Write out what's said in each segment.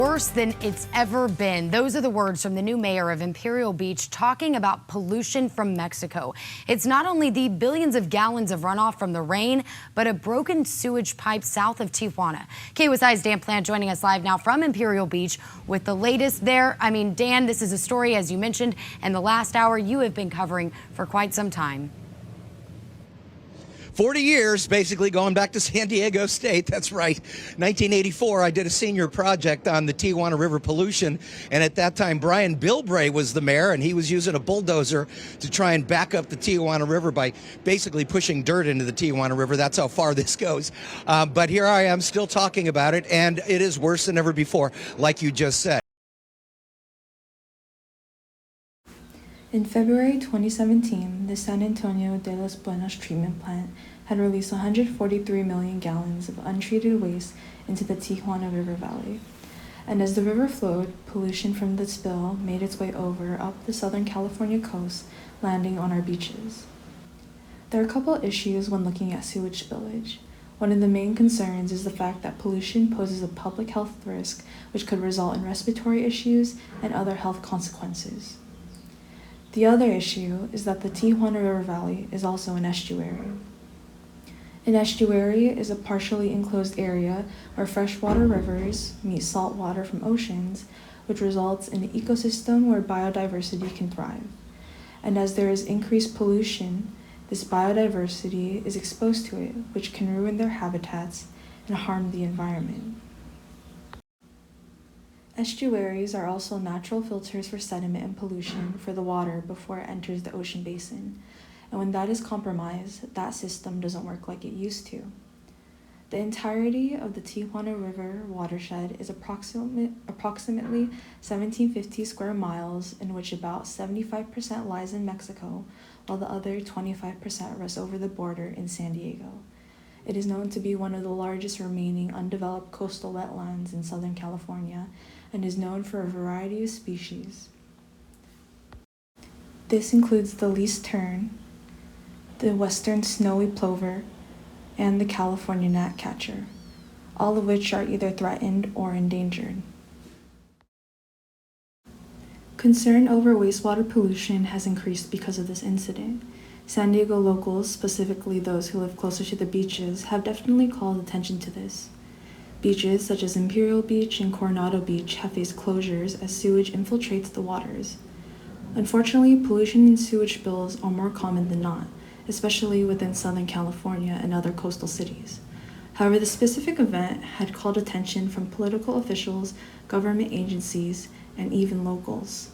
Worse than it's ever been. Those are the words from the new mayor of Imperial Beach talking about pollution from Mexico. It's not only the billions of gallons of runoff from the rain, but a broken sewage pipe south of Tijuana. KUSI's Dan Plant joining us live now from Imperial Beach with the latest there. Dan, this is a story, as you mentioned, in the last hour you have been covering for quite some time. 40 years, basically, going back to San Diego State. That's right. 1984, I did a senior project on the Tijuana River pollution. And at that time, Brian Bilbray was the mayor, and he was using a bulldozer to try and back up the Tijuana River by basically pushing dirt into the Tijuana River. That's how far this goes. But here I am still talking about it, and it is worse than ever before, like you just said. In February 2017, the San Antonio de las Buenas treatment plant had released 143 million gallons of untreated waste into the Tijuana River Valley. And as the river flowed, pollution from the spill made its way over up the Southern California coast, landing on our beaches. There are a couple issues when looking at sewage spillage. One of the main concerns is the fact that pollution poses a public health risk, which could result in respiratory issues and other health consequences. The other issue is that the Tijuana River Valley is also an estuary. An estuary is a partially enclosed area where freshwater rivers meet salt water from oceans, which results in an ecosystem where biodiversity can thrive. And as there is increased pollution, this biodiversity is exposed to it, which can ruin their habitats and harm the environment. Estuaries are also natural filters for sediment and pollution for the water before it enters the ocean basin, and when that is compromised, that system doesn't work like it used to. The entirety of the Tijuana River watershed is approximately 1750 square miles, in which about 75% lies in Mexico, while the other 25% rests over the border in San Diego. It is known to be one of the largest remaining undeveloped coastal wetlands in Southern California and is known for a variety of species. This includes the least tern, the western snowy plover, and the California gnatcatcher, all of which are either threatened or endangered. Concern over wastewater pollution has increased because of this incident. San Diego locals, specifically those who live closer to the beaches, have definitely called attention to this. Beaches such as Imperial Beach and Coronado Beach have faced closures as sewage infiltrates the waters. Unfortunately, pollution and sewage spills are more common than not, especially within Southern California and other coastal cities. However, the specific event had called attention from political officials, government agencies, and even locals.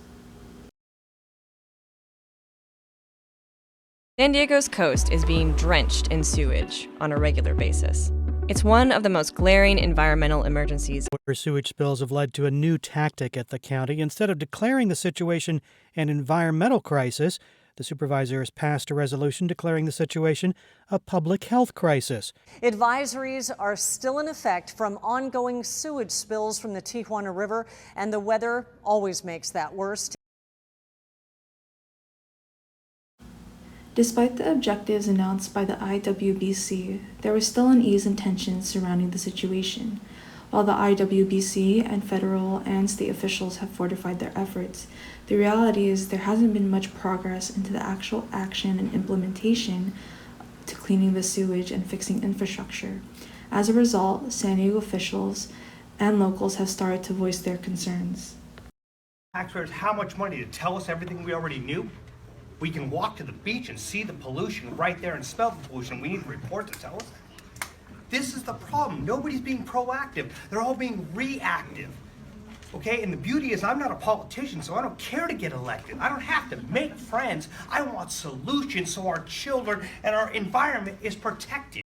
San Diego's coast is being drenched in sewage on a regular basis. It's one of the most glaring environmental emergencies. Sewage spills have led to a new tactic at the county. Instead of declaring the situation an environmental crisis, the supervisor has passed a resolution declaring the situation a public health crisis. Advisories are still in effect from ongoing sewage spills from the Tijuana River, and the weather always makes that worse. Despite the objectives announced by the IWBC, there was still unease and tension surrounding the situation. While the IWBC and federal and state officials have fortified their efforts, the reality is there hasn't been much progress into the actual action and implementation to cleaning the sewage and fixing infrastructure. As a result, San Diego officials and locals have started to voice their concerns. Taxpayers how much money to tell us everything we already knew? We can walk to the beach and see the pollution right there and smell the pollution. We need a report to tell us that. This is the problem. Nobody's being proactive. They're all being reactive. Okay, and the beauty is I'm not a politician, so I don't care to get elected. I don't have to make friends. I want solutions so our children and our environment is protected.